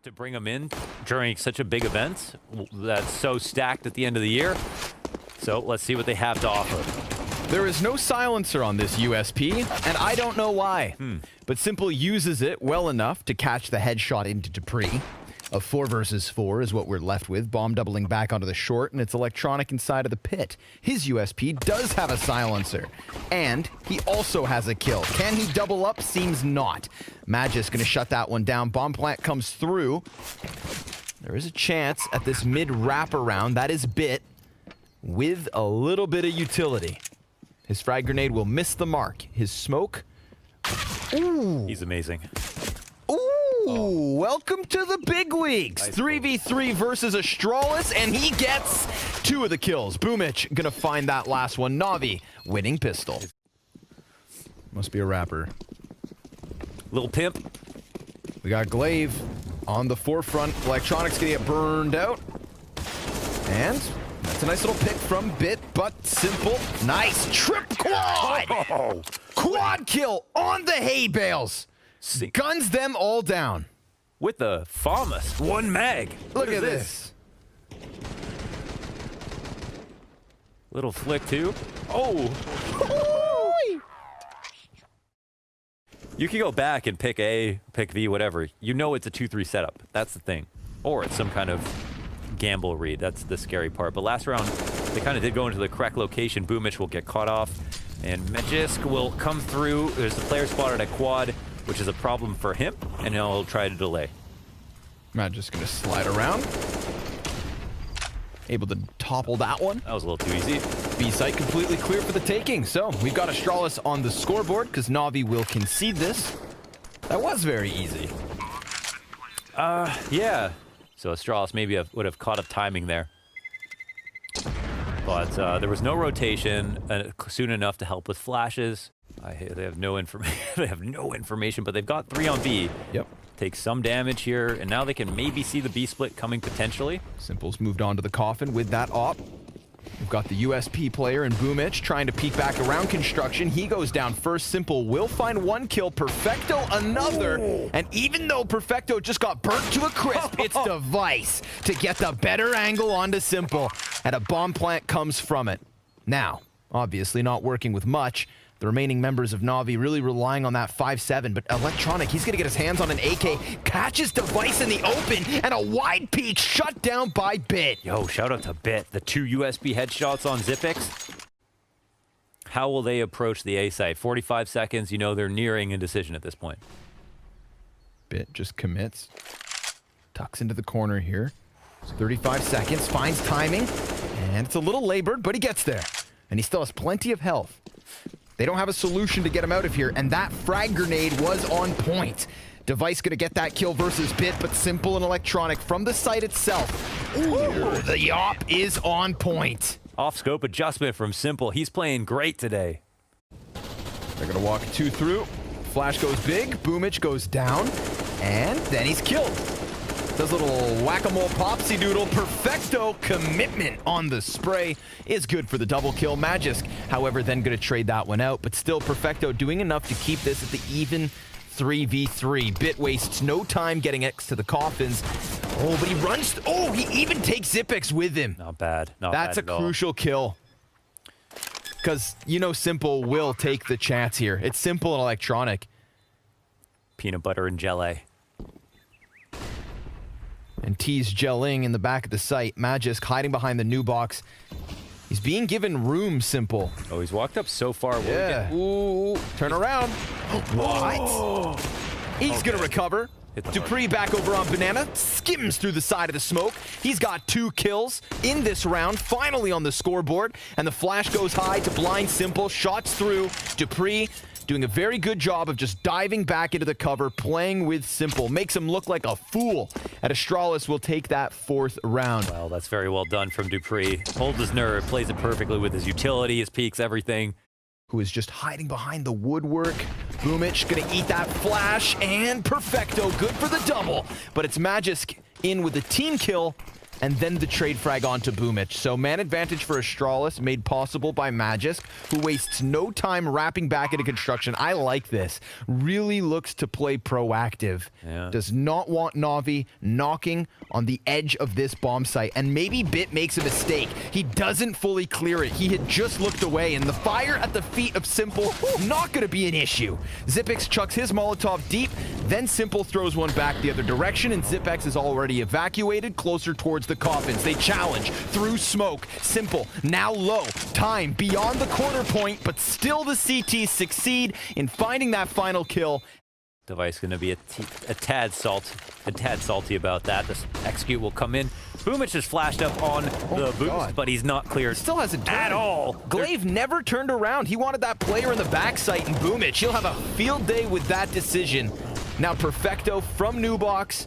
to bring them in during such a big event that's so stacked at the end of the year. So let's see what they have to offer. There is no silencer on this USP, and I don't know why. But Simple uses it well enough to catch the headshot into Dupree. A 4 versus 4 is what we're left with. Bomb doubling back onto the short, and it's electronic inside of the pit. His USP does have a silencer, and he also has a kill. Can he double up? Seems not. Magis gonna shut that one down. Bomb plant comes through. There is a chance at this mid wraparound. That is Bit with a little bit of utility. His frag grenade will miss the mark. His smoke. Ooh. He's amazing. Ooh, welcome to the big leagues. Nice 3v3 versus Astralis, and he gets 2 of the kills. Boomich gonna find that last one. NaVi winning pistol. Must be a rapper. Little pimp. We got Glaive on the forefront. Electronics gonna get burned out. And that's a nice little pick from Bit, but Simple. Nice trip quad! Oh. Quad kill on the hay bales. Guns them all down. With the FAMAS 1 mag. Look at this. Little flick too. Oh. You can go back and pick A, pick V, whatever. You know it's a 2-3 setup. That's the thing. Or it's some kind of gamble read. That's the scary part. But last round, they kind of did go into the correct location. Boomich will get caught off. And Magisk will come through. There's the player spotted at quad, which is a problem for him, and he'll try to delay. Magisk gonna slide around. Able to topple that one. That was a little too easy. B site completely clear for the taking. So we've got Astralis on the scoreboard because NaVi will concede this. That was very easy. Yeah. So Astralis maybe would have caught up timing there. But there was no rotation soon enough to help with flashes. They have no information. They have no information, but they've got 3 on B. Yep. Take some damage here, and now they can maybe see the B split coming potentially. Simple's moved on to the coffin with that op. We've got the USP player in Boomich trying to peek back around construction. He goes down first. Simple will find 1 kill. Perfecto another. Ooh. And even though Perfecto just got burnt to a crisp, it's Device to get the better angle onto Simple. And a bomb plant comes from it. Now, obviously not working with much. The remaining members of NaVi really relying on that 5-7, but Electronic, he's gonna get his hands on an AK, catches Device in the open, and a wide peek shut down by Bit. Yo, shout out to Bit. The 2 USB headshots on Zipix. How will they approach the A site? 45 seconds, you know they're nearing a decision at this point. Bit just commits. Tucks into the corner here. 35 seconds, finds timing, and it's a little labored, but he gets there. And he still has plenty of health. They don't have a solution to get him out of here, and that frag grenade was on point. Device gonna get that kill versus Bit, but Simple and Electronic from the site itself. Ooh, the op is on point. Off-scope adjustment from Simple. He's playing great today. They're gonna walk 2 through. Flash goes big, Boomich goes down, and then he's killed. Does a little whack-a-mole popsy-doodle. Perfecto commitment on the spray is good for the double kill. Magisk, however, then going to trade that one out. But still, Perfecto doing enough to keep this at the even 3v3. Bit wastes no time getting X to the coffins. Oh, but he runs. Oh, he even takes Zipix with him. Not bad. Not That's bad a crucial kill. Because, you know, Simple will take the chance here. It's Simple and Electronic. Peanut butter and jelly. And T's gelling in the back of the site. Magisk hiding behind the new box. He's being given room, Simple. Oh, he's walked up so far. Yeah. Ooh, turn around. What? Oh. He's going to recover. Dupree back over on Banana. Skims through the side of the smoke. He's got 2 kills in this round. Finally on the scoreboard. And the flash goes high to blind Simple. Shots through. Dupree doing a very good job of just diving back into the cover, playing with Simple. Makes him look like a fool. And Astralis will take that 4th round. Well, that's very well done from Dupree. Holds his nerve, plays it perfectly with his utility, his peaks, everything. Who is just hiding behind the woodwork. Boomich gonna eat that flash, and Perfecto good for the double. But it's Magisk in with the team kill. and then the trade frag onto Boomich. So man advantage for Astralis, made possible by Magisk, who wastes no time wrapping back into construction. I like this. Really looks to play proactive. Yeah. Does not want NaVi knocking on the edge of this bomb site. And maybe Bit makes a mistake. He doesn't fully clear it. He had just looked away, and the fire at the feet of Simple, not going to be an issue. Xyp9x chucks his Molotov deep, then Simple throws one back the other direction, and Xyp9x is already evacuated closer towards the coffins. They challenge through smoke. Simple now low. Time beyond the quarter point, but still the CTs succeed in finding that final kill. Device going to be a tad salty about that. This execute will come in. Boomich has flashed up on the boost, but he's not cleared. Still hasn't turned at all. Glaive never turned around. He wanted that player in the backside, and Boomich, he'll have a field day with that decision. Now Perfecto from Nubox.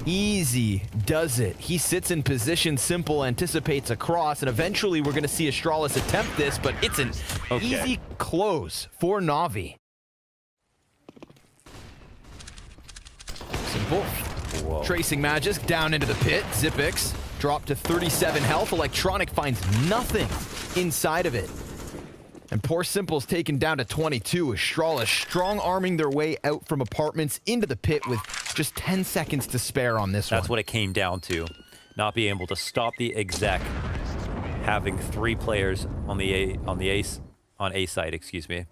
Easy does it. He sits in position. Simple anticipates a cross, and eventually we're going to see Astralis attempt this, but it's an easy close for NaVi. Simple. Whoa. Tracing Magisk down into the pit. Xyp9x dropped to 37 health. Electronic finds nothing inside of it. And poor Simple's taken down to 22. Astralis strong arming their way out from apartments into the pit with just 10 seconds to spare on this one. That's what it came down to. Not being able to stop the exec. Having 3 players on A side, excuse me.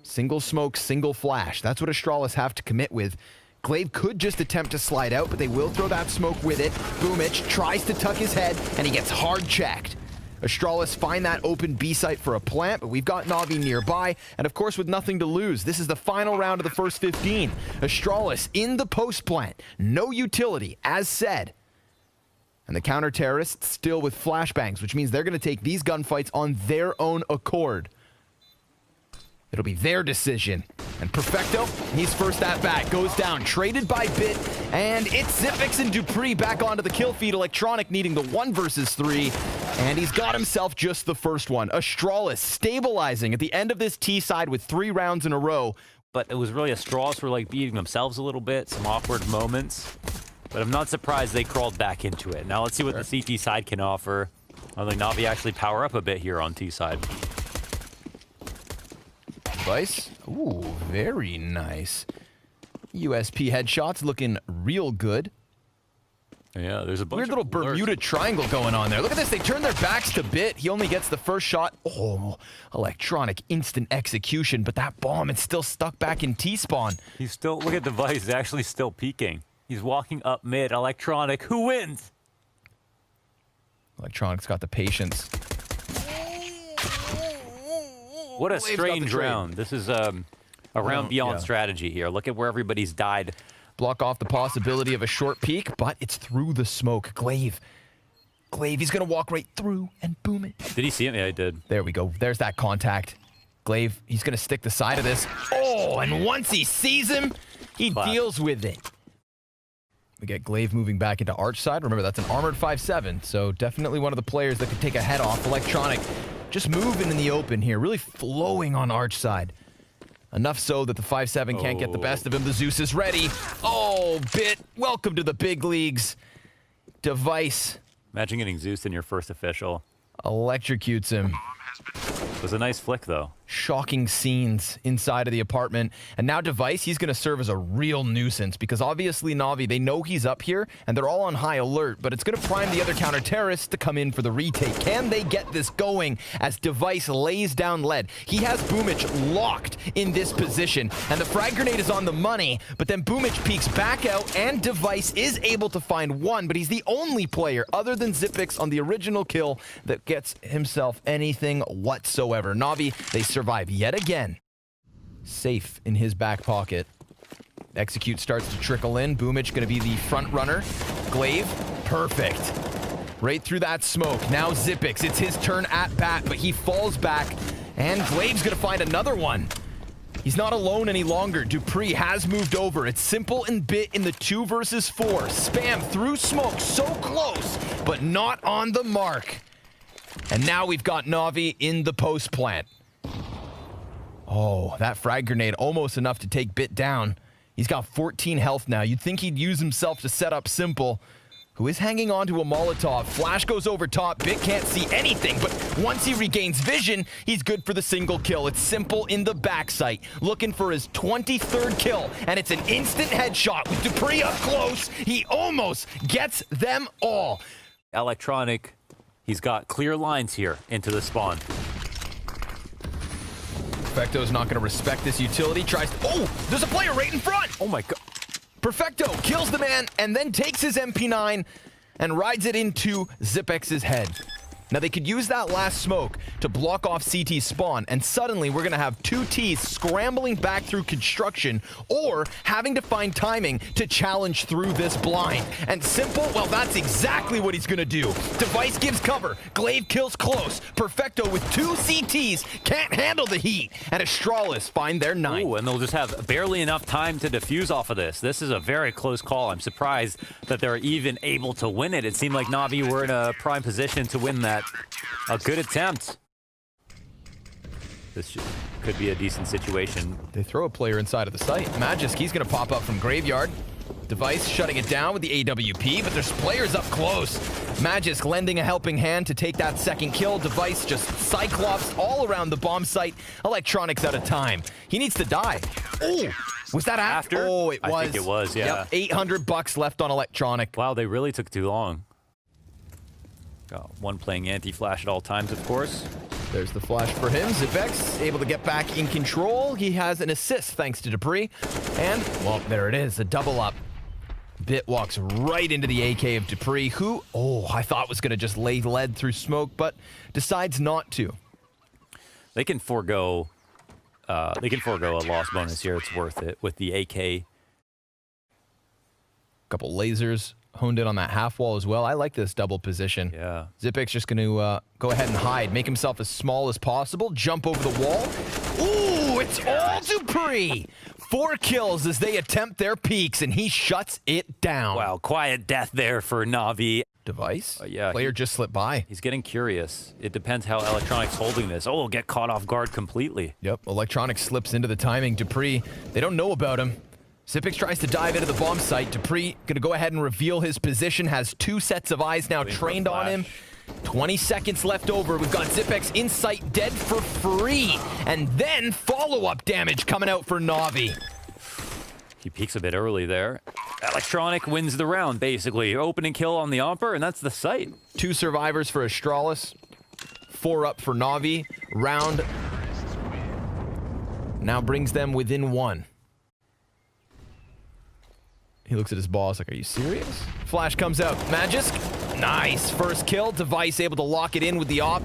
Single smoke, single flash. That's what Astralis have to commit with. Glaive could just attempt to slide out, but they will throw that smoke with it. Boomich tries to tuck his head, and he gets hard checked. Astralis find that open B site for a plant, but we've got NaVi nearby, and of course with nothing to lose. This is the final round of the first 15. Astralis in the post plant. No utility, as said. And the counter-terrorists still with flashbangs, which means they're going to take these gunfights on their own accord. It'll be their decision. And Perfecto, he's first at bat, goes down, traded by Bit, and it's Xyp9x and Dupree back onto the kill feed. Electronic needing the 1 versus 3, and he's got himself just the first one. Astralis stabilizing at the end of this T side with 3 rounds in a row. But it was really Astralis were like beating themselves a little bit, some awkward moments. But I'm not surprised they crawled back into it. Now let's see what the CT side can offer. I think NaVi actually power up a bit here on T side. Device. Ooh, very nice. USP headshots looking real good. Yeah, there's a bunch Weird little Bermuda triangle going on there. Look at this. They turn their backs to Bit. He only gets the first shot. Oh, Electronic instant execution, but that bomb is still stuck back in T-spawn. He's still, look at Device, he's actually still peeking. He's walking up mid. Electronic, who wins? Electronic's got the patience. What a strange round. This is a round beyond yeah. strategy here. Look at where everybody's died. Block off the possibility of a short peek, but it's through the smoke. Glaive, he's going to walk right through and boom it. Did he see him? Yeah, he did. There we go. There's that contact. Glaive, he's going to stick the side of this. Oh, and once he sees him, he deals with it. We get Glaive moving back into arch side. Remember, that's an armored 5-7, so definitely one of the players that could take a head off. Electronic just moving in the open here, really flowing on arch side. Enough so that the 5-7 can't get the best of him. The Zeus is ready. Oh, Bit, welcome to the big leagues. Device. Imagine getting Zeus in your first official. Electrocutes him. It was a nice flick, though. Shocking scenes inside of the apartment. And now Device, he's going to serve as a real nuisance because obviously NaVi, they know he's up here and they're all on high alert, but it's going to prime the other counter-terrorists to come in for the retake. Can they get this going as Device lays down lead? He has Boomich locked in this position and the frag grenade is on the money, but then Boomich peeks back out and Device is able to find one, but he's the only player other than Xyp9x on the original kill that gets himself anything whatsoever. NaVi, they survive yet again. Safe in his back pocket. Execute starts to trickle in. Boomich going to be the front runner. Glaive, perfect. Right through that smoke. Now Xyp9x, it's his turn at bat, but he falls back. And Glaive's going to find another one. He's not alone any longer. Dupree has moved over. It's Simple and Bit in the 2 versus 4. Spam through smoke, so close, but not on the mark. And now we've got NaVi in the post plant. Oh, that frag grenade almost enough to take Bit down. He's got 14 health now. You'd think he'd use himself to set up Simple, who is hanging on to a Molotov. Flash goes over top. Bit can't see anything, but once he regains vision, he's good for the single kill. It's Simple in the backside, looking for his 23rd kill, and it's an instant headshot with Dupree up close. He almost gets them all. Electronic, he's got clear lines here into the spawn. Perfecto's not going to respect this utility. Tries to... Oh, there's a player right in front. Oh my god. Perfecto kills the man and then takes his MP9 and rides it into Zipex's head. Now, they could use that last smoke to block off CT's spawn, and suddenly we're going to have two Ts scrambling back through construction or having to find timing to challenge through this blind. And Simple, well, that's exactly what he's going to do. Device gives cover. Glaive kills close. Perfecto with two CTs can't handle the heat. And Astralis find their 9th. Ooh, and they'll just have barely enough time to defuse off of this. This is a very close call. I'm surprised that they're even able to win it. It seemed like NaVi were in a prime position to win that. A good attempt. This could be a decent situation. They throw a player inside of the site. Magisk, he's going to pop up from Graveyard. Device shutting it down with the AWP, but there's players up close. Magisk lending a helping hand to take that second kill. Device just Cyclops all around the bomb site. Electronics out of time. He needs to die. Oh, was that after? Oh, it was. I think it was, yeah. Yep, $800 left on Electronic. Wow, they really took too long. Got one playing anti-flash at all times, of course. There's the flash for him. Zipex able to get back in control. He has an assist thanks to Dupree. And, well, there it is, a double up. Bit walks right into the AK of Dupree, who, oh, I thought was going to just lay lead through smoke, but decides not to. They can forego a loss bonus here. It's worth it with the AK. Couple lasers honed in on that half wall as well. I like this double position. Yeah. Zipex just going to go ahead and hide, make himself as small as possible, jump over the wall. Ooh, it's all Dupree. 4 kills as they attempt their peaks, and he shuts it down. Wow, quiet death there for NaVi. Device? Yeah. Player just slipped by. He's getting curious. It depends how Electronic's holding this. Oh, get caught off guard completely. Yep, Electronic slips into the timing. Dupree, they don't know about him. Zipex tries to dive into the bomb site. Dupree going to go ahead and reveal his position. Has 2 sets of eyes now trained on him. 20 seconds left over. We've got Zipex in sight, dead for free. And then follow-up damage coming out for NaVi. He peeks a bit early there. Electronic wins the round, basically. Opening kill on the Omper, and that's the site. 2 survivors for Astralis. 4 up for NaVi. Round now brings them within 1. He looks at his boss like, are you serious? Flash comes out. Magisk. Nice. First kill. Device able to lock it in with the op.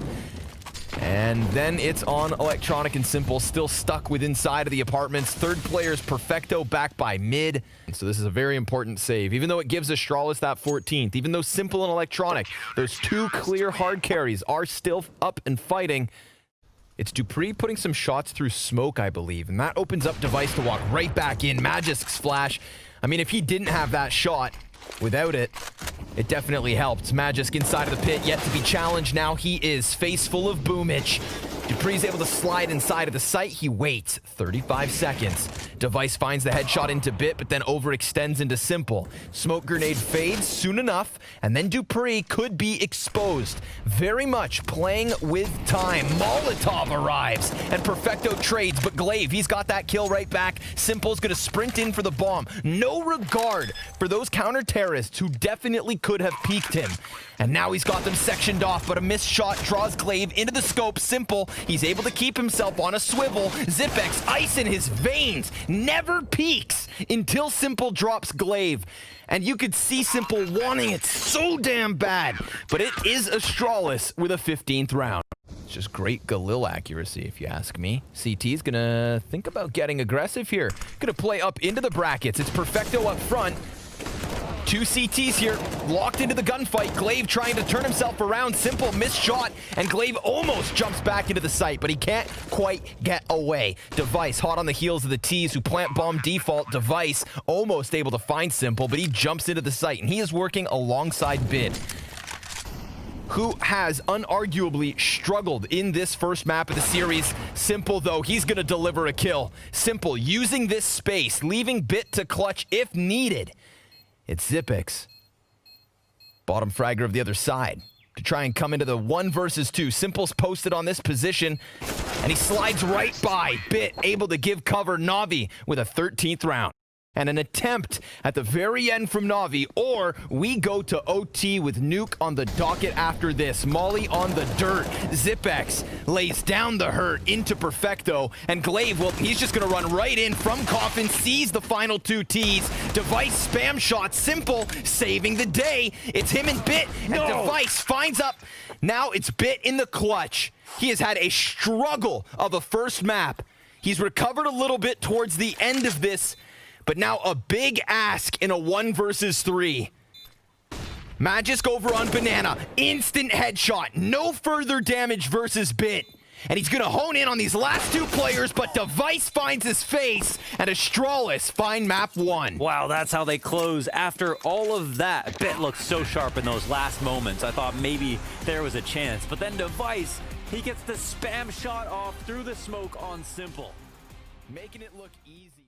And then it's on Electronic and Simple. Still stuck with inside of the apartments. Third player's Perfecto back by mid. So this is a very important save. Even though it gives Astralis that 14th. Even though Simple and Electronic, those 2 clear hard carries are still up and fighting. It's Dupree putting some shots through smoke, I believe. And that opens up Device to walk right back in. Magisk's flash. I mean, if he didn't have that shot, without it, it definitely helped. Magisk inside of the pit, yet to be challenged. Now he is face full of boomage. Dupree's able to slide inside of the site. He waits 35 seconds. Device finds the headshot into Bit, but then overextends into Simple. Smoke grenade fades soon enough, and then Dupree could be exposed. Very much playing with time. Molotov arrives, and Perfecto trades, but Glaive, he's got that kill right back. Simple's gonna sprint in for the bomb. No regard for those counter-terrorists who definitely could have peeked him. And now he's got them sectioned off, but a missed shot draws Glaive into the scope. Simple, he's able to keep himself on a swivel. Zipex, ice in his veins, never peeks until Simple drops Glaive. And you could see Simple wanting it so damn bad. But it is Astralis with a 15th round. It's just great Galil accuracy, if you ask me. CT's gonna think about getting aggressive here. Gonna play up into the brackets. It's Perfecto up front. 2 CTs here, locked into the gunfight. Glaive trying to turn himself around. Simple missed shot, and Glaive almost jumps back into the site, but he can't quite get away. Device hot on the heels of the T's who plant bomb default. Device almost able to find Simple, but he jumps into the site, and he is working alongside Bid, who has unarguably struggled in this first map of the series. Simple, though, he's going to deliver a kill. Simple using this space, leaving Bit to clutch if needed. It's Zipex. Bottom fragger of the other side to try and come into the 1 versus 2. Simple's posted on this position, and he slides right by Bit, able to give cover NaVi with a 13th round. And an attempt at the very end from NaVi, or we go to OT with Nuke on the docket after this. Molly on the dirt. Zipex lays down the hurt into Perfecto, and Glaive, well, he's just going to run right in from Coffin, sees the final 2 Ts. Device spam shot, Simple saving the day. It's him and Bit, and Device finds up. Now it's Bit in the clutch. He has had a struggle of a first map. He's recovered a little bit towards the end of this, but now a big ask in a 1 versus 3. Magisk over on Banana. Instant headshot. No further damage versus Bit. And he's going to hone in on these last 2 players, but Device finds his face, and Astralis find map 1. Wow, that's how they close. After all of that, Bit looked so sharp in those last moments. I thought maybe there was a chance. But then Device, he gets the spam shot off through the smoke on Simple, making it look easy.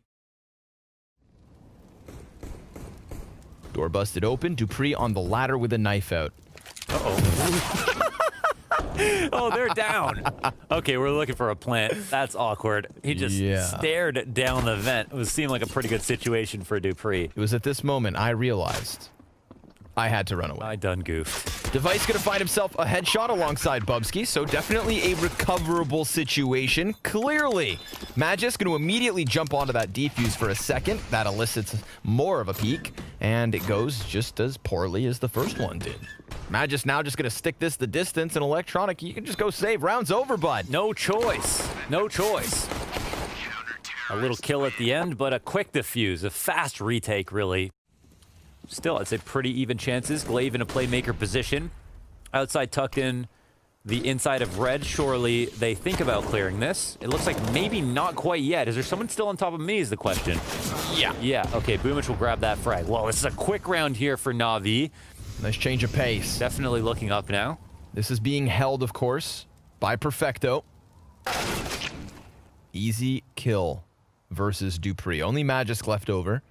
Door busted open. Dupree on the ladder with a knife out. Uh-oh. Oh, they're down. Okay, we're looking for a plant. That's awkward. He just stared down the vent. It seemed like a pretty good situation for Dupree. It was at this moment I realized I had to run away. I done goofed. Device gonna find himself a headshot alongside Bubsky, so definitely a recoverable situation. Clearly, Magisk gonna immediately jump onto that defuse for a second. That elicits more of a peek, and it goes just as poorly as the first one did. Magisk now just gonna stick this the distance, and Electronic, you can just go save. Round's over, bud. No choice. No choice. A little kill at the end, but a quick defuse. A fast retake, really. Still, I'd say pretty even chances. Glaive in a playmaker position. Outside tucked in the inside of red. Surely they think about clearing this. It looks like maybe not quite yet. Is there someone still on top of me is the question. Yeah. Yeah, okay, Boomich will grab that frag. Well, this is a quick round here for NaVi. Nice change of pace. Definitely looking up now. This is being held, of course, by Perfecto. Easy kill versus Dupree. Only Magisk left over.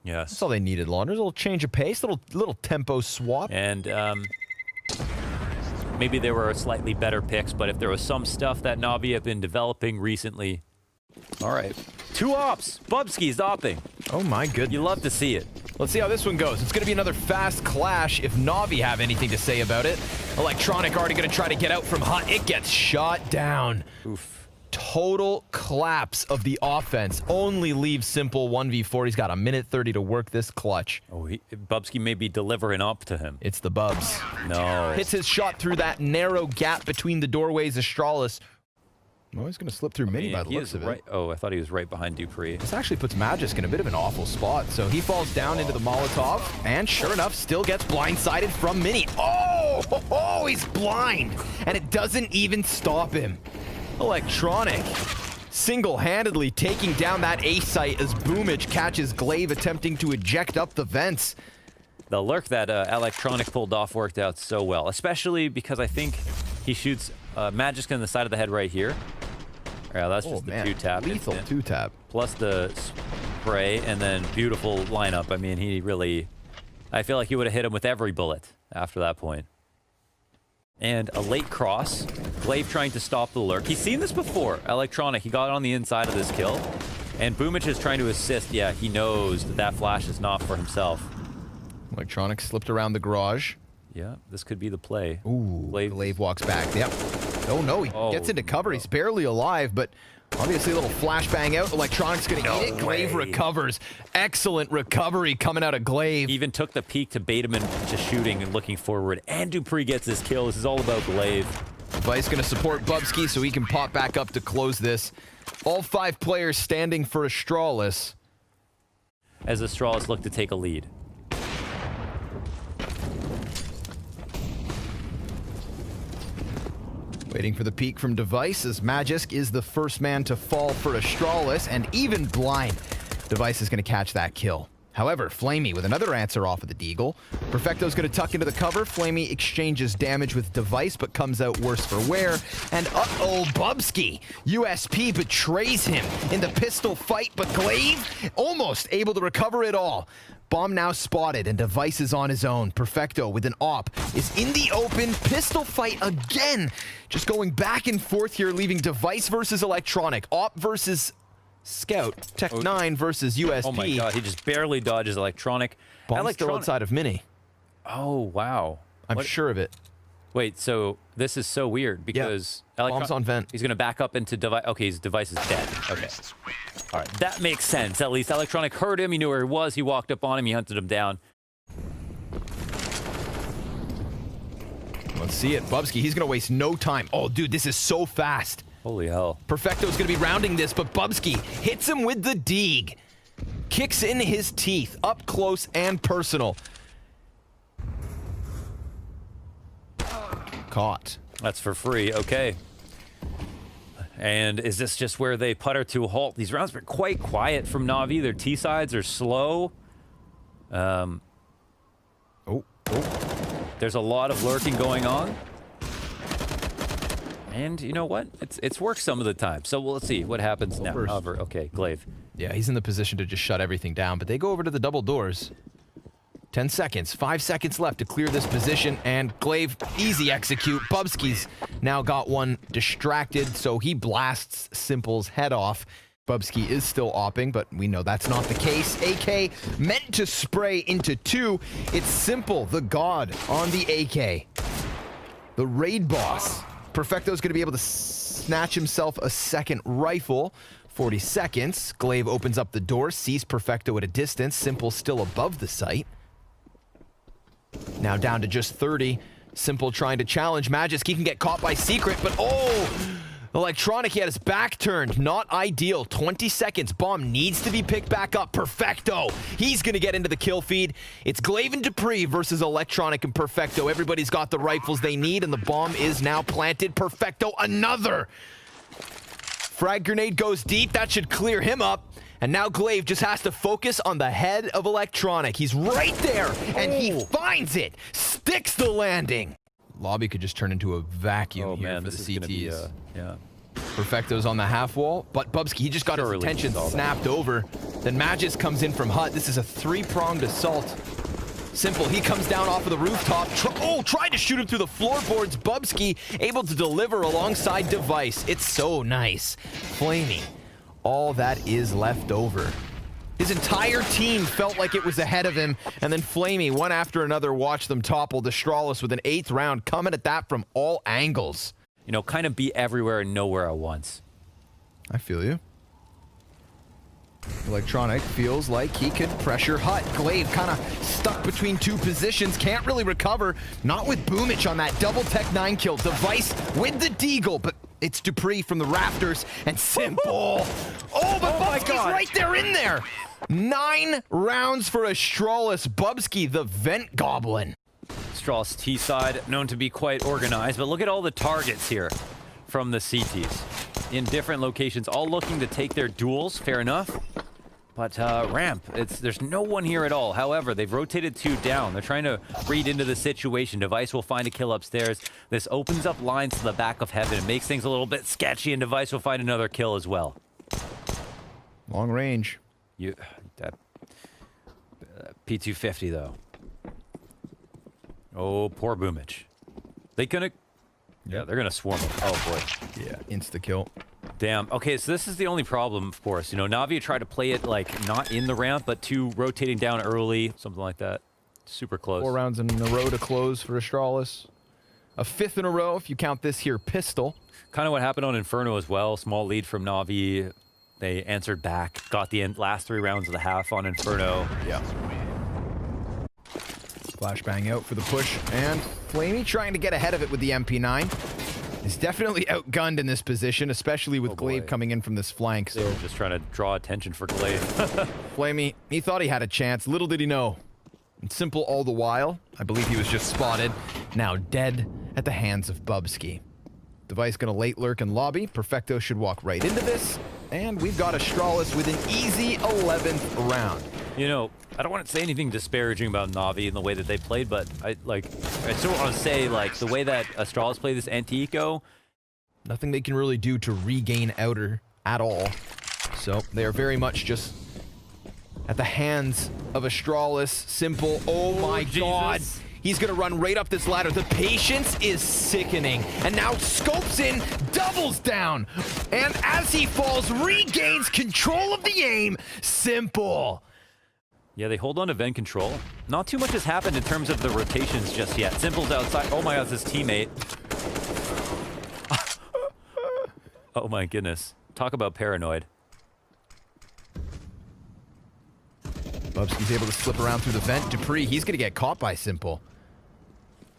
Yes. That's all they needed, Launders. A little change of pace, little tempo swap. And maybe there were slightly better picks, but if there was some stuff that NaVi have been developing recently. All right. 2 ops. Bubsky's opping. Oh my goodness. You love to see it. Let's see how this one goes. It's going to be another fast clash if NaVi have anything to say about it. Electronic already going to try to get out from Hut. It gets shot down. Oof. Total collapse of the offense. Only leaves Simple 1v4. He's got a minute 30 to work this clutch. Oh, Bubsky may be delivering up to him. It's the Bubs. No. Hits his shot through that narrow gap between the doorways. Astralis. Oh, he's going to slip through mini by the looks of it. Oh, I thought he was right behind Dupree. This actually puts Magisk in a bit of an awful spot. So he falls down into the Molotov, and sure enough, still gets blindsided from mini. Oh, he's blind, and it doesn't even stop him. Electronic single-handedly taking down that A site as Boomich catches Glaive attempting to eject up the vents. The lurk that Electronic pulled off worked out so well, especially because I think he shoots Magisk in the side of the head right here. Yeah, that's just the 2-tap. Lethal 2-tap. Plus the spray, and then beautiful lineup. I mean, he really... I feel like he would have hit him with every bullet after that point. And a late cross. Glaive trying to stop the lurk. He's seen this before. Electronic, he got on the inside of this kill. And Boomich is trying to assist. Yeah, he knows that that flash is not for himself. Electronic slipped around the garage. Yeah, this could be the play. Ooh, Glaive walks back. Yep. Oh, no, he gets into cover. He's barely alive, but obviously a little flashbang out. Electronic's going to eat it. Glaive recovers. Excellent recovery coming out of Glaive. Even took the peek to bait him into shooting and looking forward. And Dupree gets his kill. This is all about Glaive. Device going to support Bubsky so he can pop back up to close this. All 5 players standing for Astralis. As Astralis look to take a lead. Waiting for the peek from Device as Magisk is the first man to fall for Astralis, and even blind, Device is going to catch that kill. However, Flamey with another answer off of the Deagle. Perfecto's going to tuck into the cover. Flamey exchanges damage with Device, but comes out worse for wear. And uh-oh, Bubsky. USP betrays him in the pistol fight, but Glaive almost able to recover it all. Bomb now spotted, and Device is on his own. Perfecto with an op is in the open. Pistol fight again. Just going back and forth here, leaving Device versus Electronic. Op versus Scout. Tech 9 versus USP. Oh my god, he just barely dodges Electronic. Bomb still outside of Mini. Oh, wow. I'm sure of it. Wait, so this is so weird because Bomb's on vent. He's going to back up into Device. Okay, his Device is dead. Okay. All right, that makes sense. At least Electronic heard him. He knew where he was. He walked up on him. He hunted him down. Let's see it. Bubsky, he's going to waste no time. Oh, dude, this is so fast. Holy hell. Perfecto's going to be rounding this, but Bubsky hits him with the Deeg. Kicks in his teeth, up close and personal. Caught. That's for free. Okay. And is this just where they putter to a halt? These rounds were quite quiet from NaVi. Their T-sides are slow. There's a lot of lurking going on. And you know what? It's worked some of the time. So let's see what happens now. Okay, Glaive. Yeah, he's in the position to just shut everything down, but they go over to the double doors. 10 seconds, 5 seconds left to clear this position, and Glaive, easy execute. Bubsky's now got one distracted, so he blasts Simple's head off. Bubsky is still opping, but we know that's not the case. AK meant to spray into 2. It's Simple, the god, on the AK. The raid boss. Perfecto's going to be able to snatch himself a second rifle. 40 seconds. Glaive opens up the door, sees Perfecto at a distance. Simple still above the site. Now down to just 30. Simple trying to challenge Magisk. He can get caught by Secret, but Electronic, he had his back turned. Not ideal. 20 seconds. Bomb needs to be picked back up. Perfecto. He's going to get into the kill feed. It's Glaive and Dupree versus Electronic and Perfecto. Everybody's got the rifles they need, and the bomb is now planted. Perfecto, another. Frag grenade goes deep. That should clear him up. And now Glaive just has to focus on the head of Electronic. He's right there, and he finds it. Sticks the landing. Lobby could just turn into a vacuum here for the CTs. Yeah. Perfecto's on the half wall, but Bubsky, he just got his attention snapped over. Then Magisk comes in from Hut. This is a 3-pronged assault. Simple, he comes down off of the rooftop. Tried to shoot him through the floorboards. Bubsky able to deliver alongside Device. It's so nice. Flamey. All that is left over. His entire team felt like it was ahead of him, and then Flamey, one after another, watched them topple Astralis with an 8th round, coming at that from all angles. You know, kind of be everywhere and nowhere at once. I feel you. Electronic feels like he could pressure Hut. Glaive kind of stuck between 2 positions, can't really recover. Not with Boomich on that double Tech 9 kill. Device with the Deagle, but it's Dupree from the rafters, and Simple. But Bubsky's right there in there. 9 rounds for Astralis. Bubsky, the vent goblin. Astralis T-side, known to be quite organized, but look at all the targets here from the CTs in different locations, all looking to take their duels. Fair enough. But ramp, there's no one here at all. However, they've rotated 2 down. They're trying to read into the situation. Device will find a kill upstairs. This opens up lines to the back of heaven. It makes things a little bit sketchy, and Device will find another kill as well. Long range. P250 though. Oh, poor Boomich. They're gonna swarm him. Oh boy. Yeah, insta kill. Damn. Okay, so this is the only problem, of course. You know, NaVi tried to play it like not in the ramp, but 2 rotating down early, something like that. Super close. 4 rounds in a row to close for Astralis. A 5th in a row if you count this here pistol. Kind of what happened on Inferno as well. Small lead from NaVi. They answered back, got the last 3 rounds of the half on Inferno. Yeah. Flashbang out for the push, and Flamey trying to get ahead of it with the MP9. He's definitely outgunned in this position, especially with Glaive coming in from this flank. So just trying to draw attention for Glaive. Flamey, he thought he had a chance. Little did he know. And Simple all the while. I believe he was just spotted. Now dead at the hands of Bubsky. Device gonna late lurk in lobby. Perfecto should walk right into this. And we've got Astralis with an easy 11th round. You know, I don't want to say anything disparaging about NaVi and the way that they played, but I still want to say, like, the way that Astralis played this anti-eco. Nothing they can really do to regain outer at all. So they are very much just at the hands of Astralis. Simple. Oh my God. He's going to run right up this ladder. The patience is sickening. And now scopes in, doubles down. And as he falls, regains control of the aim. Simple. Yeah, they hold on to vent control. Not too much has happened in terms of the rotations just yet. Simple's outside. Oh my God, it's his teammate. Oh my goodness. Talk about paranoid. Bubsky's able to slip around through the vent. Dupree, he's going to get caught by Simple.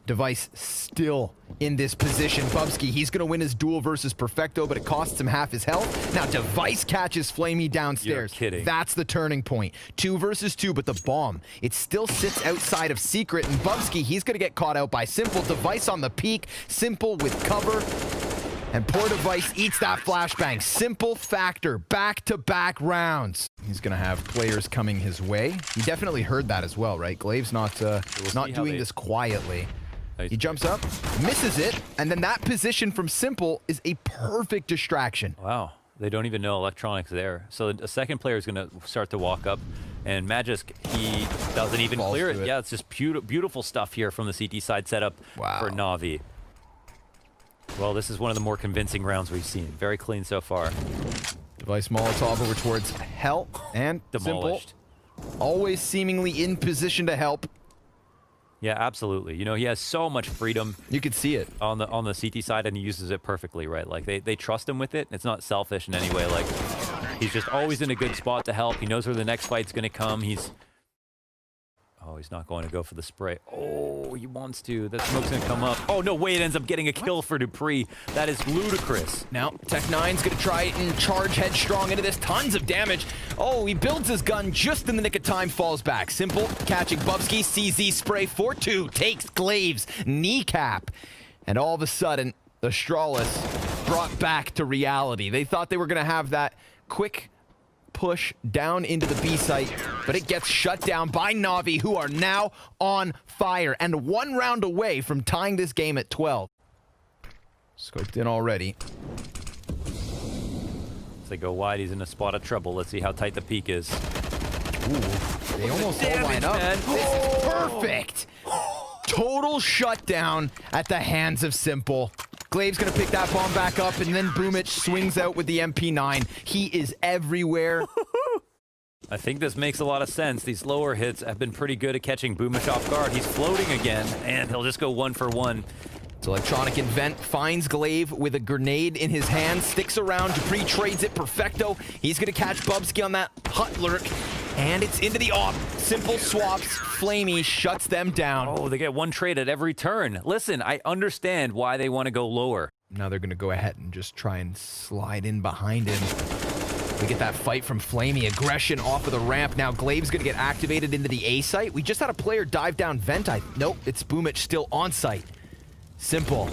Device still in this position. Bubsky, he's going to win his duel versus Perfecto, but it costs him half his health. Now Device catches Flamey downstairs. You're kidding. That's the turning point. 2 versus 2, but the bomb, it still sits outside of Secret, and Bubsky, he's going to get caught out by Simple. Device on the peak. Simple with cover. And poor Device eats that flashbang. Simple factor, back-to-back rounds. He's gonna have players coming his way. He definitely heard that as well, right? Glaive's not doing this quietly. He jumps up, misses it, and then that position from Simple is a perfect distraction. Wow, they don't even know Electronic's there. So a second player is gonna start to walk up, and Magisk, he doesn't even clear it. Yeah, it's just beautiful stuff here from the CT side setup for NaVi. Well, this is one of the more convincing rounds we've seen. Very clean so far. Device Molotov over towards Hell, and demolished. Simple, always seemingly in position to help. Yeah, absolutely. You know, he has so much freedom. You could see it on the CT side, and he uses it perfectly, right? Like they trust him with it. It's not selfish in any way. Like he's just always in a good spot to help. He knows where the next fight's gonna come. He's not going to go for the spray. Oh, he wants to. That smoke's going to come up. Oh, no way. It ends up getting a kill for Dupree. That is ludicrous. Now, Tech9's going to try and charge headstrong into this. Tons of damage. Oh, he builds his gun just in the nick of time, falls back. Simple, catching Bubsky. CZ spray 4-2. Takes Glaive's kneecap. And all of a sudden, Astralis brought back to reality. They thought they were going to have that quick push down into the B site, but it gets shut down by NaVi, who are now on fire and 1 round away from tying this game at 12. Scoped in already. As they go wide, he's in a spot of trouble. Let's see how tight the peak is. Ooh, they almost all line up. This is perfect. Total shutdown at the hands of Simple. Glaive's gonna pick that bomb back up, and then Boomich swings out with the MP9. He is everywhere. I think this makes a lot of sense. These lower hits have been pretty good at catching Boomich off guard. He's floating again, and he'll just go 1 for 1. It's Electronic Invent finds Glaive with a grenade in his hand, sticks around, Dupree trades it, Perfecto. He's gonna catch Bubsky on that hut lurk, and it's into the op. Simple swaps, Flamey shuts them down. Oh, they get 1 trade at every turn. Listen, I understand why they want to go lower. Now they're gonna go ahead and just try and slide in behind him. We get that fight from Flamey, aggression off of the ramp. Now Glaive's gonna get activated into the A site. We just had a player dive down vent. Nope, it's Boomich still on site. Simple.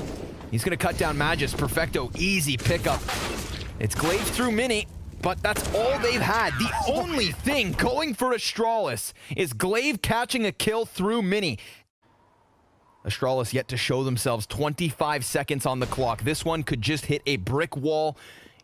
He's gonna cut down Magis. Perfecto, easy pickup. It's Glaive through Mini, but that's all they've had. The only thing going for Astralis is Glaive catching a kill through Mini. Astralis yet to show themselves. 25 seconds on the clock. This one could just hit a brick wall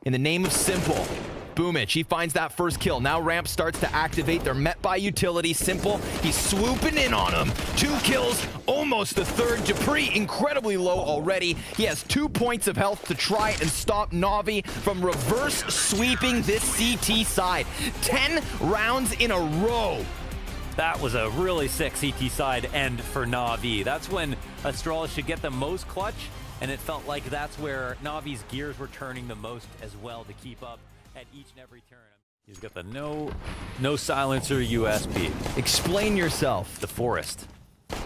in the name of Simple. Boomich, he finds that first kill. Now ramp starts to activate. They're met by utility. Simple, he's swooping in on him. 2 kills, almost the 3rd. Dupree, incredibly low already. He has 2 points of health to try and stop NaVi from reverse sweeping this CT side. 10 rounds in a row. That was a really sick CT side end for NaVi. That's when Astralis should get the most clutch, and it felt like that's where NaVi's gears were turning the most as well to keep up at each and every turn. He's got the no silencer USP. Explain yourself. The Forest. Well,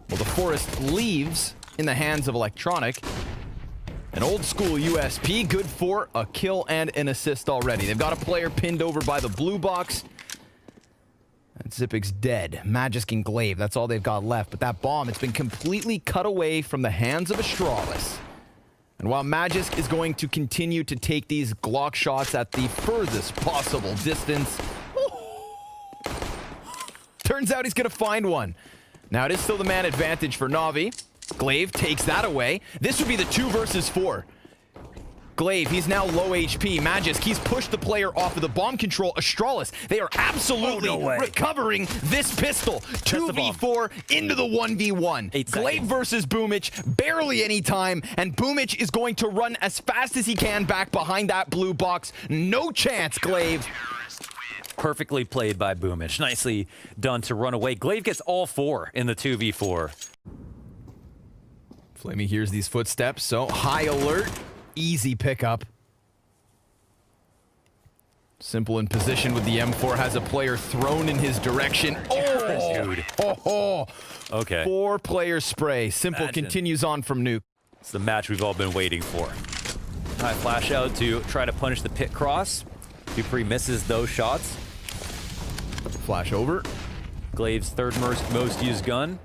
the Forest leaves in the hands of Electronic. An old school USP, good for a kill and an assist already. They've got a player pinned over by the blue box. And Zipic's dead. Magisk and Glaive, that's all they've got left. But that bomb, it's been completely cut away from the hands of Astralis. And while Magisk is going to continue to take these Glock shots at the furthest possible distance, turns out he's going to find one. Now, it is still the man advantage for NaVi. Glaive takes that away. This would be the 2 versus 4. Glaive, he's now low HP. Magisk, he's pushed the player off of the bomb control. Astralis, they are absolutely recovering this pistol. 2v4 into the 1v1. Glaive versus Boomich, barely any time, and Boomich is going to run as fast as he can back behind that blue box. No chance, Glaive. Perfectly played by Boomich. Nicely done to run away. Glaive gets all 4 in the 2v4. Flamey hears these footsteps, so high alert. Easy pickup. Simple in position with the M4, has a player thrown in his direction. Oh, dude. Oh. Okay. 4-player spray. Simple continues on from Nuke. It's the match we've all been waiting for. High flash out to try to punish the pit cross. Dupree misses those shots. Flash over. Glaive's third most used gun.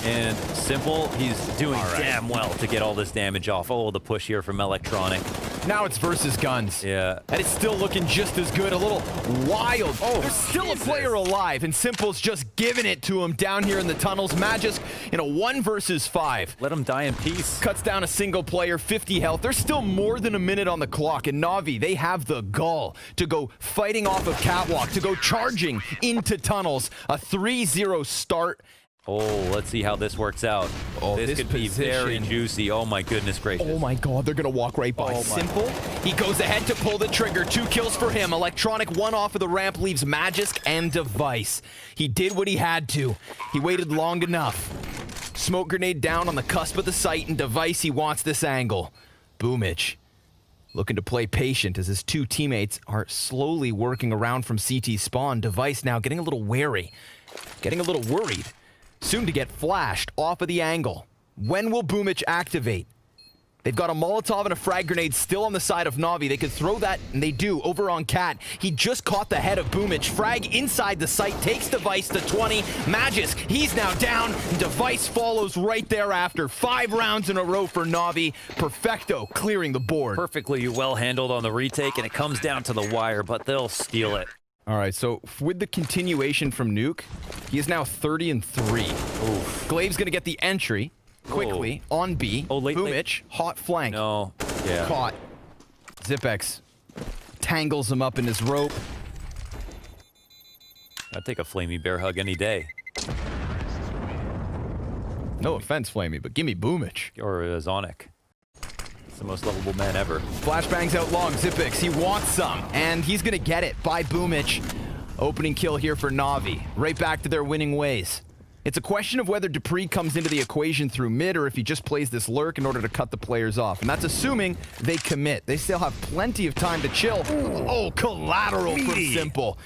And Simple, he's doing damn well to get all this damage off. Oh, the push here from Electronic. Now it's versus guns. Yeah. And it's still looking just as good. A little wild. Oh, there's still a player alive, and Simple's just giving it to him down here in the tunnels. Magisk in a 1 versus 5. Let him die in peace. Cuts down a single player, 50 health. There's still more than a minute on the clock, and Navi, they have the gall to go fighting off of Catwalk, to go charging into tunnels. A 3-0 start. Oh, let's see how this works out. Oh, this could be very juicy. Oh my goodness gracious. Oh my god, they're gonna walk right by. Simple. He goes ahead to pull the trigger. 2 kills for him. Electronic 1 off of the ramp leaves Magisk and Device. He did what he had to. He waited long enough. Smoke grenade down on the cusp of the site, and Device, he wants this angle. Boomich looking to play patient as his 2 teammates are slowly working around from CT spawn. Device now getting a little wary, getting a little worried. Soon to get flashed off of the angle. When will Boomich activate? They've got a Molotov and a frag grenade still on the side of Navi. They could throw that, and they do, over on Cat. He just caught the head of Boomich. Frag inside the site, takes Device to 20. Magisk, he's now down, and Device follows right thereafter. 5 rounds in a row for Navi. Perfecto clearing the board. Perfectly well handled on the retake, and it comes down to the wire, but they'll steal it. All right, so with the continuation from Nuke, he is now 30-3. Glaive's going to get the entry quickly on B. Boomich, hot flank. No. Yeah. Caught. Zipex tangles him up in his rope. I'd take a Flamey bear hug any day. No offense, Flamey, but give me Boomich. Or Zonic. The most lovable man ever. Flashbangs out long. Zipex, he wants some, and he's gonna get it by Boomich. Opening kill here for Navi. Right back to their winning ways. It's a question of whether Dupree comes into the equation through mid, or if he just plays this lurk in order to cut the players off. And that's assuming they commit. They still have plenty of time to chill. Oh, collateral from Simple.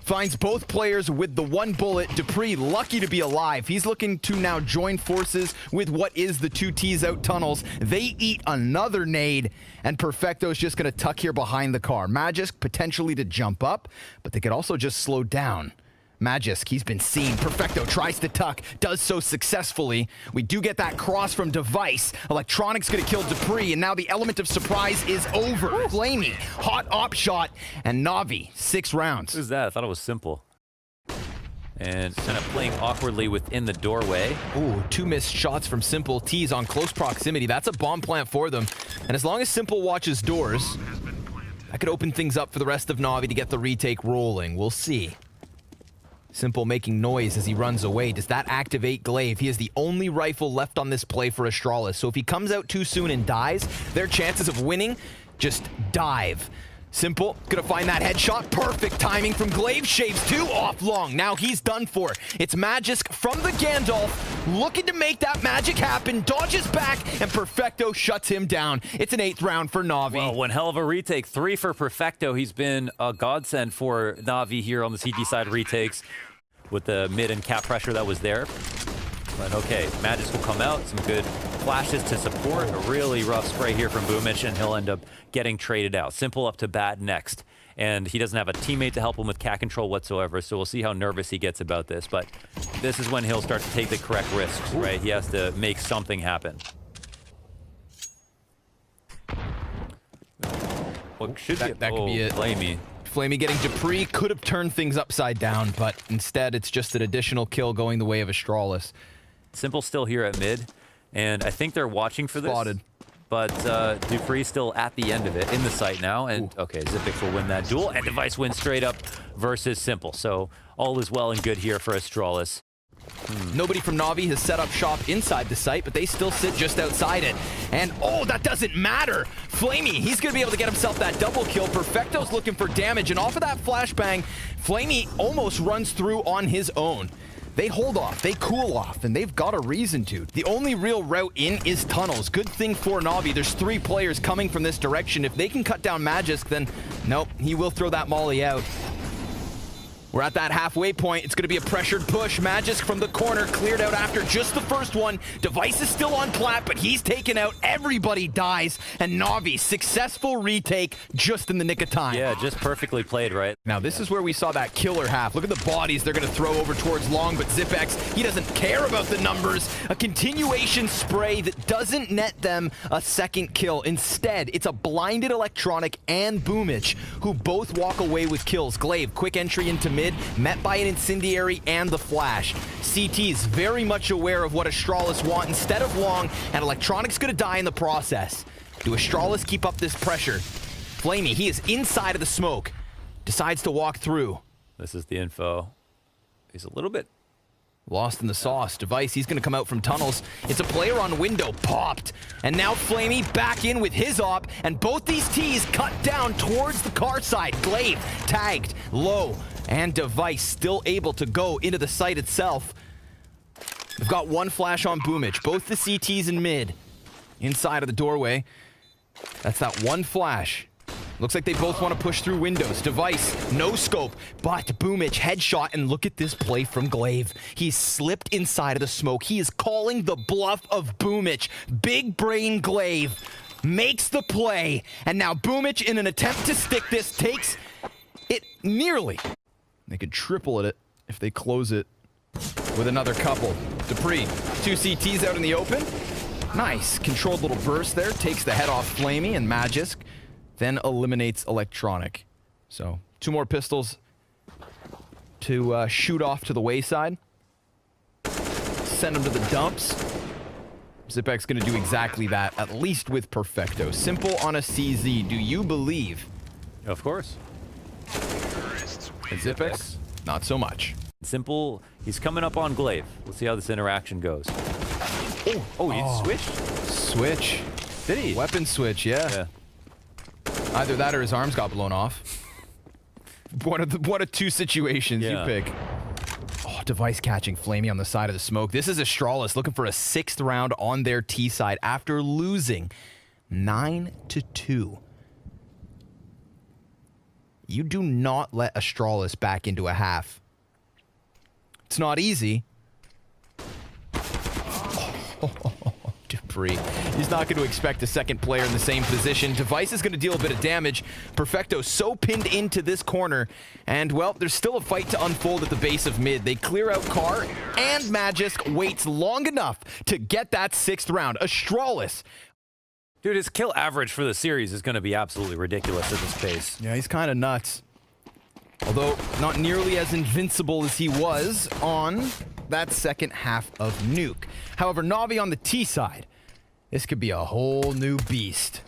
Finds both players with the 1 bullet. Dupree lucky to be alive. He's looking to now join forces with what is the 2 T's out tunnels. They eat another nade, and Perfecto's just going to tuck here behind the car. Magisk potentially to jump up, but they could also just slow down. Magisk, he's been seen. Perfecto tries to tuck, does so successfully. We do get that cross from Device. Electronic's gonna kill Dupree, and now the element of surprise is over. Flamey, hot op shot, and Navi, 6 rounds. Who's that? I thought it was Simple. And kind of playing awkwardly within the doorway. Ooh, 2 missed shots from Simple. T's on close proximity. That's a bomb plant for them. And as long as Simple watches doors, that could open things up for the rest of Navi to get the retake rolling. We'll see. Simple making noise as he runs away. Does that activate Glaive? He is the only rifle left on this play for Astralis. So if he comes out too soon and dies, their chances of winning just dive. Simple, gonna find that headshot. Perfect timing from Glaive. Shaves 2 off long. Now he's done for. It's Magisk from the Gandalf, looking to make that magic happen. Dodges back, and Perfecto shuts him down. It's an 8th round for Navi. Well, one hell of a retake. 3 for Perfecto. He's been a godsend for Navi here on the CT side retakes with the mid and cap pressure that was there. But okay, Magisk will come out. Some good flashes to support. A really rough spray here from Boomich, and he'll end up getting traded out. Simple up to bat next. And he doesn't have a teammate to help him with cat control whatsoever, so we'll see how nervous he gets about this. But this is when he'll start to take the correct risks, right? He has to make something happen. What should that could be it. Flamey. Flamey getting Dupree could have turned things upside down, but instead it's just an additional kill going the way of Astralis. Simple still here at mid, and I think they're watching for this. Spotted. but Dupree still at the end of it, in the site now. And okay, Zipix will win that duel, and Device wins straight up versus Simple. So all is well and good here for Astralis. Nobody from NaVi has set up shop inside the site, but they still sit just outside it. And oh, that doesn't matter. Flamey, he's going to be able to get himself that double kill. Perfecto's looking for damage, and off of that flashbang, Flamey almost runs through on his own. They hold off, they cool off, and they've got a reason to. The only real route in is tunnels. Good thing for NaVi, there's 3 players coming from this direction. If they can cut down Magisk, then nope, he will throw that molly out. We're at that halfway point. It's going to be a pressured push. Magisk from the corner, cleared out after just the first one. Device is still on plat, but he's taken out. Everybody dies. And NaVi, successful retake just in the nick of time. Yeah, just perfectly played, right? Now, this is where we saw that killer half. Look at the bodies they're going to throw over towards Long, but Zipex, he doesn't care about the numbers. A continuation spray that doesn't net them a second kill. Instead, it's a blinded Electronic and Boomich, who both walk away with kills. Glaive, quick entry into mid, met by an incendiary and the flash. CT's very much aware of what Astralis want instead of Long, and Electronic's gonna die in the process. Do Astralis keep up this pressure? Flamey, he is inside of the smoke. Decides to walk through. This is the info. He's a little bit lost in the sauce. Device, he's going to come out from tunnels. It's a player on window, popped. And now Flamey back in with his op, and both these T's cut down towards the car side. Glaive tagged low, and Device still able to go into the site itself. They've got one flash on Boomich, both the CTs in mid. Inside of the doorway. That's that one flash. Looks like they both want to push through windows. Device, no scope, but Boomich headshot, and look at this play from Glaive. He's slipped inside of the smoke. He is calling the bluff of Boomich. Big brain Glaive makes the play, and now Boomich, in an attempt to stick this, takes it nearly. They could triple it if they close it with another couple. Dupree, 2 CTs out in the open. Nice, controlled little burst there, takes the head off Flamey and Magisk. Then eliminates Electronic. So 2 more pistols to shoot off to the wayside. Send them to the dumps. Zipek's going to do exactly that, at least with Perfecto. Simple on a CZ. Do you believe? Of course. And Zipex? Not so much. Simple. He's coming up on Glaive. Let's see how this interaction goes. Oh, he switched? Switch. Did he? Weapon switch, yeah. Either that or his arms got blown off. One of 2 situations you pick. Oh, Device catching Flamey on the side of the smoke. This is Astralis looking for a 6th round on their T side after losing 9-2. You do not let Astralis back into a half. It's not easy. Dupree. He's not going to expect a second player in the same position. Device is going to deal a bit of damage. Perfecto so pinned into this corner. And, well, there's still a fight to unfold at the base of mid. They clear out Car, and Magisk waits long enough to get that 6th round. Astralis. Dude, his kill average for the series is going to be absolutely ridiculous at this pace. Yeah, he's kind of nuts. Although, not nearly as invincible as he was on that second half of Nuke. However, NaVi on the T side, this could be a whole new beast.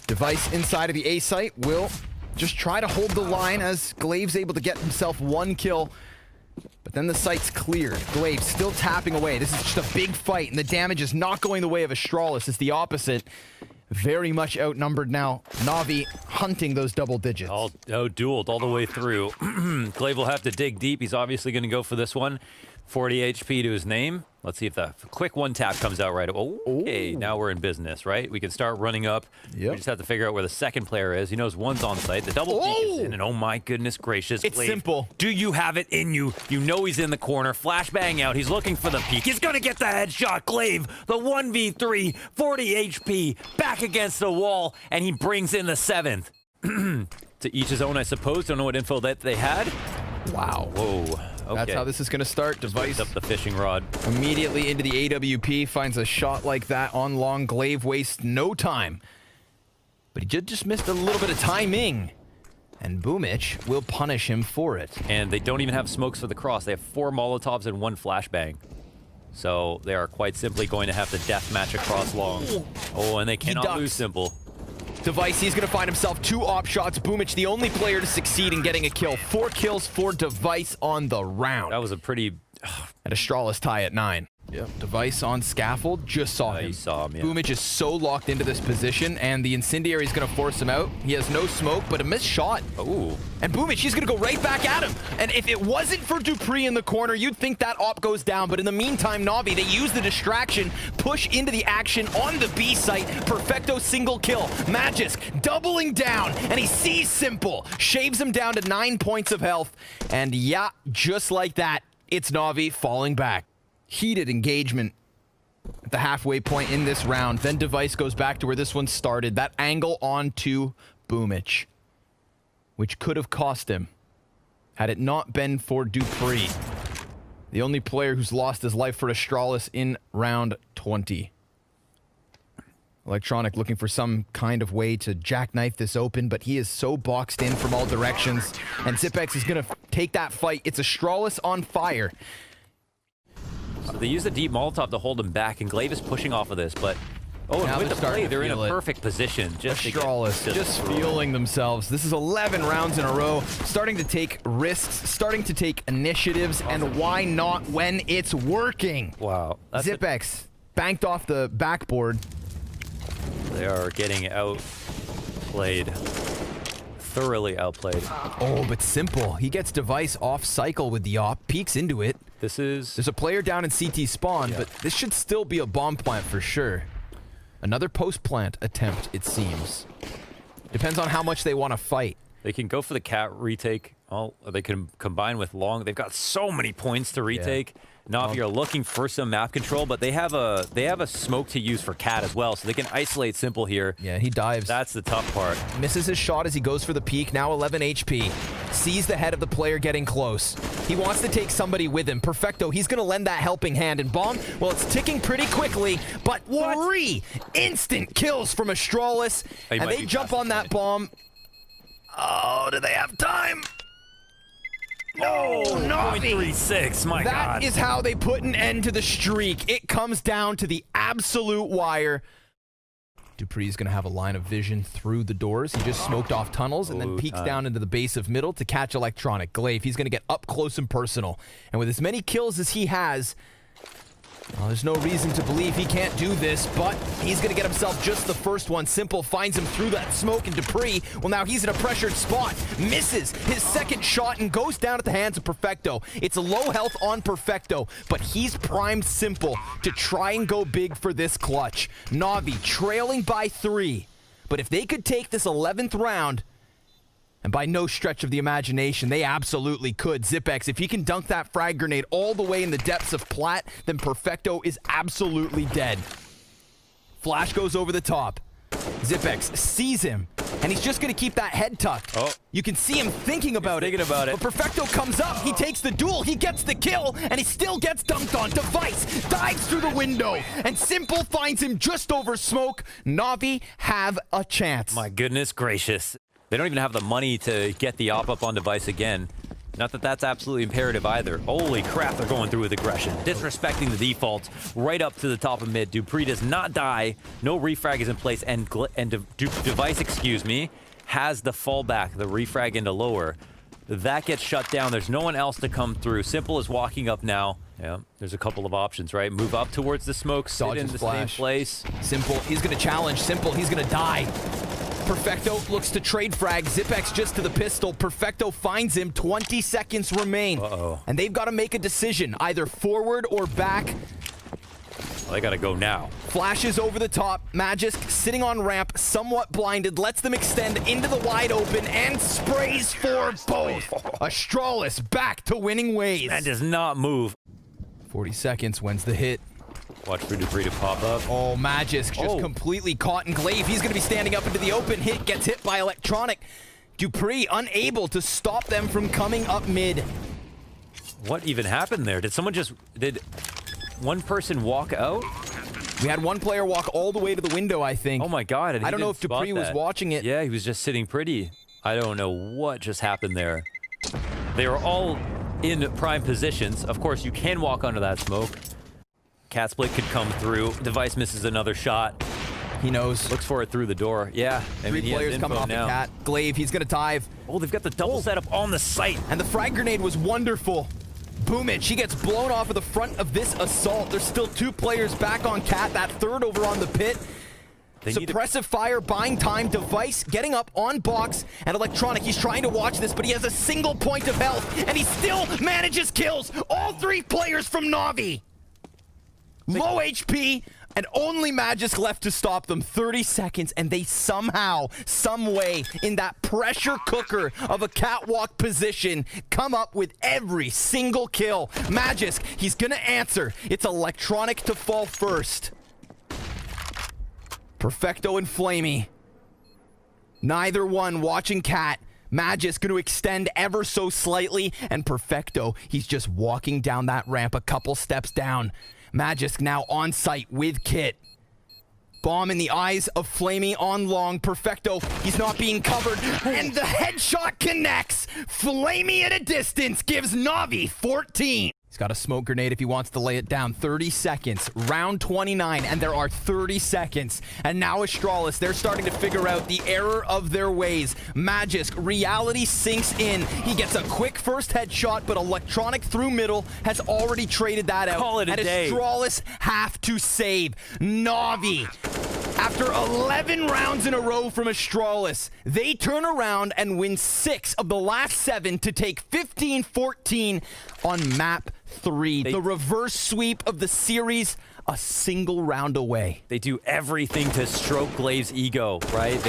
Device inside of the A site will just try to hold the line as Glaive's able to get himself 1 kill. But then the site's cleared. Glaive still tapping away. This is just a big fight, and the damage is not going the way of Astralis. It's the opposite. Very much outnumbered now. NaVi hunting those double digits. Dueled all the way through. Glaive will have to dig deep. He's obviously going to go for this one. 40 HP to his name. Let's see if the quick 1 tap comes out right. Okay, now we're in business, right? We can start running up. We just have to figure out where the second player is. He knows 1's on site. The double peek is in, and oh my goodness gracious. It's simple. Do you have it in you? You know he's in the corner. Flashbang out. He's looking for the peek. He's going to get the headshot. Glaive, the 1v3, 40 HP, back against the wall, and he brings in the 7th. To each his own, I suppose. Don't know what info that they had. Wow. Whoa. Okay. That's how this is going to start. Device up the fishing rod. Immediately into the AWP, finds a shot like that on Long. Glaive wastes no time. But he just missed a little bit of timing. And Boomich will punish him for it. And they don't even have smokes for the cross. They have 4 Molotovs and 1 flashbang. So they are quite simply going to have to deathmatch across long. Oh, and they cannot lose Simple. Device, he's going to find himself 2 op shots. Boomich, the only player to succeed in getting a kill. 4 kills for Device on the round. That was a pretty... And Astralis tie at 9. Yep. Device on scaffold, just saw him. You saw him, yeah. Boomich is so locked into this position, and the Incendiary is going to force him out. He has no smoke, but a missed shot. Ooh. And Boomich, he's going to go right back at him. And if it wasn't for Dupree in the corner, you'd think that op goes down. But in the meantime, NaVi, they use the distraction, push into the action on the B site. Perfecto single kill. Magisk doubling down, and he sees Simple. Shaves him down to 9 points of health. And yeah, just like that, it's NaVi falling back. Heated engagement at the halfway point in this round. Then Device goes back to where this one started. That angle onto Boomich, which could have cost him had it not been for Dupree, the only player who's lost his life for Astralis in round 20. Electronic looking for some kind of way to jackknife this open, but he is so boxed in from all directions. And Zipex is going to take that fight. It's Astralis on fire. So they use the deep Molotov to hold him back, and Glaive is pushing off of this, but... Oh, and with the play, they're in a perfect position. Astralis just fueling themselves. This is 11 rounds in a row, starting to take risks, starting to take initiatives, and why not when it's working? Wow. Zipex banked off the backboard. They are getting outplayed. Thoroughly outplayed. Oh, but Simple. He gets Device off cycle with the op, peeks into it. There's a player down in CT spawn, but this should still be a bomb plant for sure. Another post plant attempt, it seems. Depends on how much they want to fight. They can go for the cat retake. Oh, they can combine with long. They've got so many points to retake. NaVi are looking for some map control, but they have a smoke to use for cat as well, so they can isolate Simple here. Yeah, he dives. That's the tough part. Misses his shot as he goes for the peak, now 11 HP. Sees the head of the player getting close. He wants to take somebody with him. Perfecto, he's going to lend that helping hand. And bomb, well, it's ticking pretty quickly, but 3 instant kills from Astralis. And they jump on that bomb. Oh, do they have time? No, NaVi! 0.36, my God. That is how they put an end to the streak. It comes down to the absolute wire. Dupree's going to have a line of vision through the doors. He just smoked off tunnels and then peeks down into the base of middle to catch Electronic. Glaive, he's going to get up close and personal. And with as many kills as he has, well, there's no reason to believe he can't do this, but he's going to get himself just the first one. Simple finds him through that smoke, and Dupree, well, now he's in a pressured spot. Misses his second shot and goes down at the hands of Perfecto. It's a low health on Perfecto, but he's primed Simple to try and go big for this clutch. NaVi trailing by 3, but if they could take this 11th round, and by no stretch of the imagination, they absolutely could. Zipex, if he can dunk that frag grenade all the way in the depths of Plat, then Perfecto is absolutely dead. Flash goes over the top. Zipex sees him, and he's just going to keep that head tucked. Oh. You can see him thinking about it. But Perfecto comes up, he takes the duel, he gets the kill, and he still gets dunked on. Device dives through the window, and Simple finds him just over smoke. NaVi have a chance. My goodness gracious. They don't even have the money to get the op up on Device again. Not that that's absolutely imperative either. Holy crap, they're going through with aggression. Disrespecting the defaults right up to the top of mid. Dupree does not die. No refrag is in place. And Device, excuse me, has the fallback, the refrag into lower. That gets shut down. There's no one else to come through. Simple is walking up now. Yeah, there's a couple of options, right? Move up towards the smoke, sit in the same place. Simple, he's going to challenge. Simple, he's going to die. Perfecto looks to trade frag. Zipex just to the pistol. Perfecto finds him. 20 seconds remain. And they've got to make a decision, either forward or back. Well, they got to go now. Flashes over the top. Magisk sitting on ramp, somewhat blinded, lets them extend into the wide open and sprays for both. Astralis back to winning ways. That does not move. 40 seconds. When's the hit? Watch for Dupree to pop up. Oh, Magisk just completely caught in Glaive. He's going to be standing up into the open. Gets hit by Electronic. Dupree unable to stop them from coming up mid. What even happened there? Did one person walk out? We had one player walk all the way to the window, I think. Oh my God. I don't know if Dupree was watching it. Yeah, he was just sitting pretty. I don't know what just happened there. They were all in prime positions. Of course, you can walk under that smoke. Cat split could come through. Device misses another shot. He knows. Looks for it through the door. Yeah. I mean, Three players coming off the Cat. Glaive, he's going to dive. Oh, they've got the double setup on the site. And the frag grenade was wonderful. Boomich, he gets blown off of the front of this assault. There's still 2 players back on Cat. That third over on the pit. Suppressive fire, buying time, Device getting up on box, and Electronic, he's trying to watch this, but he has a single point of health, and he still manages kills. All 3 players from NaVi. Low HP, and only Magisk left to stop them. 30 seconds, and they somehow, some way, in that pressure cooker of a catwalk position, come up with every single kill. Magisk, he's gonna answer. It's Electronic to fall first. Perfecto and Flamey. Neither one watching Cat. Magisk going to extend ever so slightly, and Perfecto, he's just walking down that ramp a couple steps down. Magisk now on site with Kit. Bomb in the eyes of Flamey on long. Perfecto, he's not being covered, and the headshot connects. Flamey at a distance gives NaVi 14. He's got a smoke grenade if he wants to lay it down. 30 seconds, round 29, and there are 30 seconds. And now Astralis, they're starting to figure out the error of their ways. Magisk, reality sinks in. He gets a quick first headshot, but Electronic through middle has already traded that out. Call it a day. Astralis have to save. NaVi, after 11 rounds in a row from Astralis, they turn around and win 6 of the last 7 to take 15-14 on map 3. The reverse sweep of the series, a single round away. They do everything to stroke Glaive's ego, right?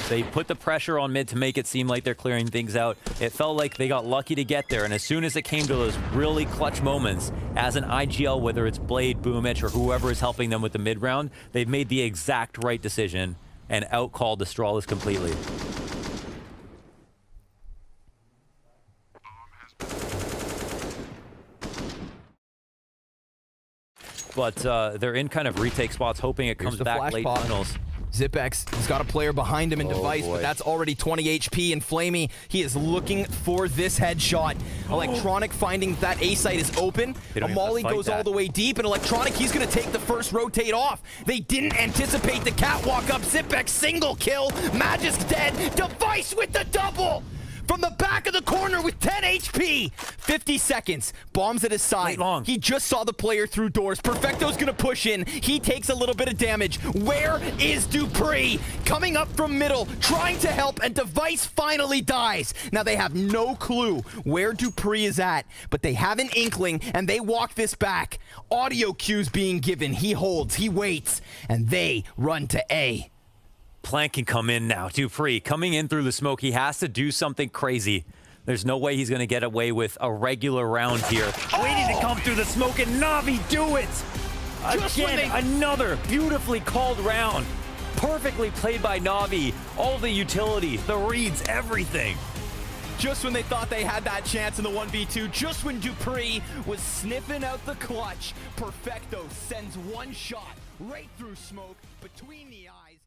They put the pressure on mid to make it seem like they're clearing things out. It felt like they got lucky to get there, and as soon as it came to those really clutch moments, as an IGL, whether it's Blade, Boomich, or whoever is helping them with the mid round, they've made the exact right decision and outcalled Astralis completely. But they're in kind of retake spots, hoping it comes back late finals. Zipex, he's got a player behind him in Device, boy. but that's already 20 HP. And Flamey, he is looking for this headshot. Electronic finding that A site is open. A Molly goes all the way deep, and Electronic, he's going to take the first rotate off. They didn't anticipate the catwalk up. Zipex, single kill. Magisk dead. Device with the double. From the back of the corner with 10 HP. 50 seconds. Bombs at his side. He just saw the player through doors. Perfecto's gonna push in. He takes a little bit of damage. Where is Dupree? Coming up from middle, trying to help, and Device finally dies. Now they have no clue where Dupree is at, but they have an inkling, and they walk this back. Audio cues being given. He holds, he waits, and they run to A. Plank can come in now. Dupree coming in through the smoke. He has to do something crazy. There's no way he's going to get away with a regular round here. Waiting to come through the smoke, and NaVi do it! Again, another beautifully called round. Perfectly played by NaVi. All the utilities, the reads, everything. Just when they thought they had that chance in the 1v2, just when Dupree was sniffing out the clutch, Perfecto sends one shot right through smoke between the eyes.